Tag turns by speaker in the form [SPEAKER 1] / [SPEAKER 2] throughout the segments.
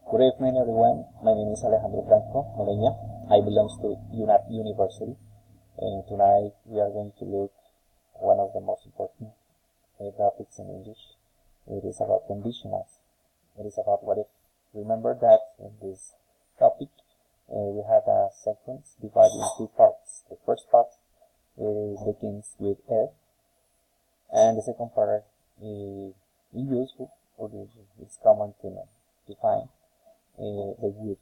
[SPEAKER 1] Good evening, everyone. My name is Alejandro Franco Moreña. I belong to UNAT University, and tonight we are going to look one of the most important topics in English. It is about conditionals. It is about what if. Remember that in this topic we had a sequence divided in two parts. The first part begins with if, and the second part is useful, or it's common to find the would.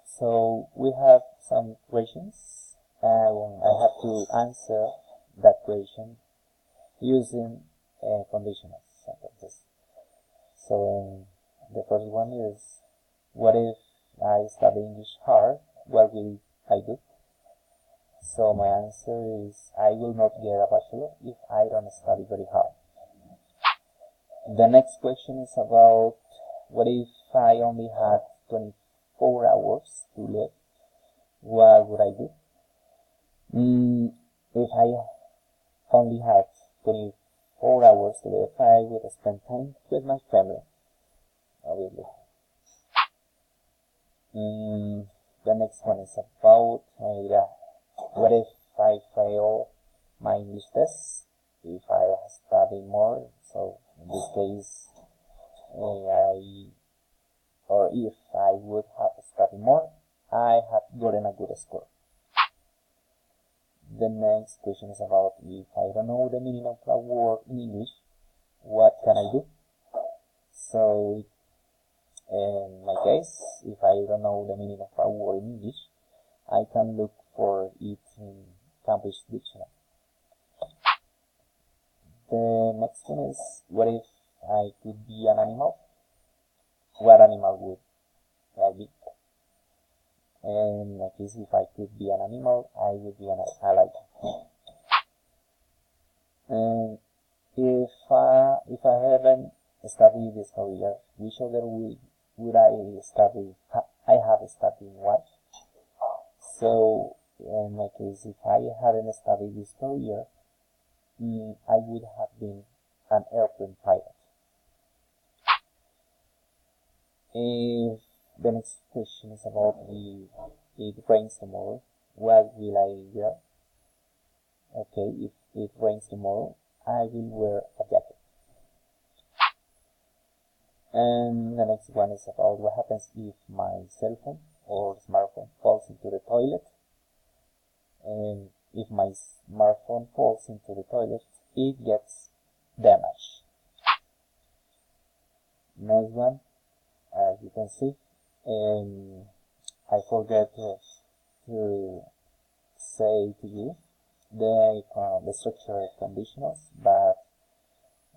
[SPEAKER 1] So we have some questions, and I have to answer that question using conditional sentences. So the first one is, what if I study English hard? What will I do? So my answer is, I will not get a bachelor if I don't study very hard. The next question is about, what if I only had 24 hours to live? What would I do? If I only had 24 hours to live, I would spend time with my family, obviously. The next one is about, what if I fail my English test? If I study more, so in this case, if I would have studied more, I have gotten a good score. The next question is about, if I don't know the meaning of a word in English, what can I do? So, in my case, if I don't know the meaning of a word in English, I can look for it in Cambridge Dictionary. The next one is, what if I could be an animal? What animal would I be? In my case, if I could be an animal, I would be an alligator. And if I haven't studied this career, which other would I study? I have studied what? So in my case, if I hadn't studied this career, I would have been an airplane pilot. If the next question is about, it rains tomorrow, what will I wear? Okay, if it rains tomorrow, I will wear a jacket. And the next one is about, what happens if my cell phone or smartphone falls into the toilet? And if my smartphone falls into the toilet, it gets damaged. Next one, as you can see, I forget to say to you the structure conditionals, but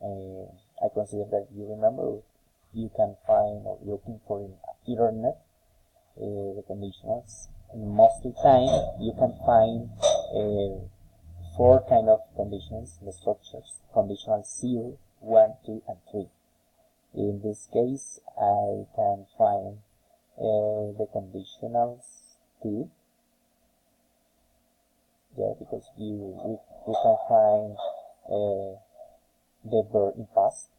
[SPEAKER 1] I consider that you remember. You can find, or looking for in internet, the conditionals. Most of the time you can find 4 kind of conditions, the structures: conditional 0, 1, 2, and 3. In this case, I can find the conditionals 2. Yeah, because you can find the verb in past,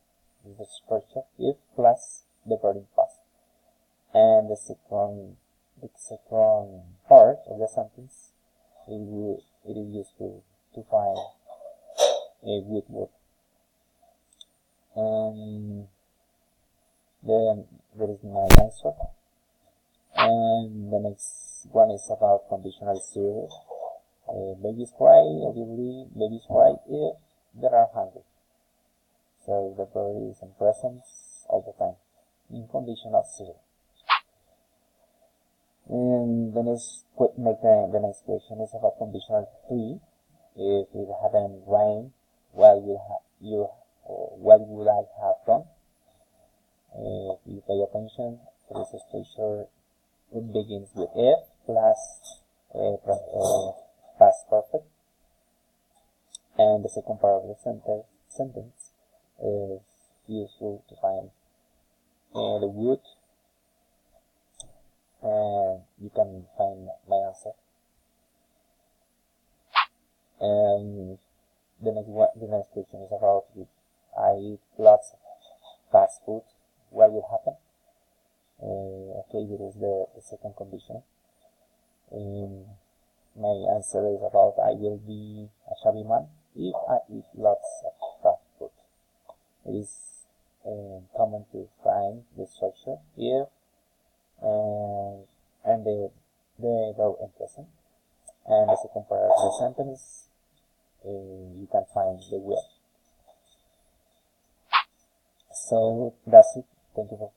[SPEAKER 1] the structure if plus the verb in past, and the second part of the sentence, it is useful to find a good word. And then there is my answer. And the next one is about conditional 0. Babies cry, obviously babies cry if they are hungry. So the verb is in present all the time, in conditional 0. And the next question is about conditional 3. If it hadn't rained, what would I have done? If you pay attention to this structure, it begins with if plus past perfect, and the second part of the sentence is useful to find the would, and you can find my answer. And the next question is about, if I eat lots of fast food, what will happen. Okay, this is the second condition. My answer is about I will be a chubby man if I eat lots of fast food. It is common to find the structure if and the verb in present. And the second part of the sentence, you can find the will. So that's it. Thank you for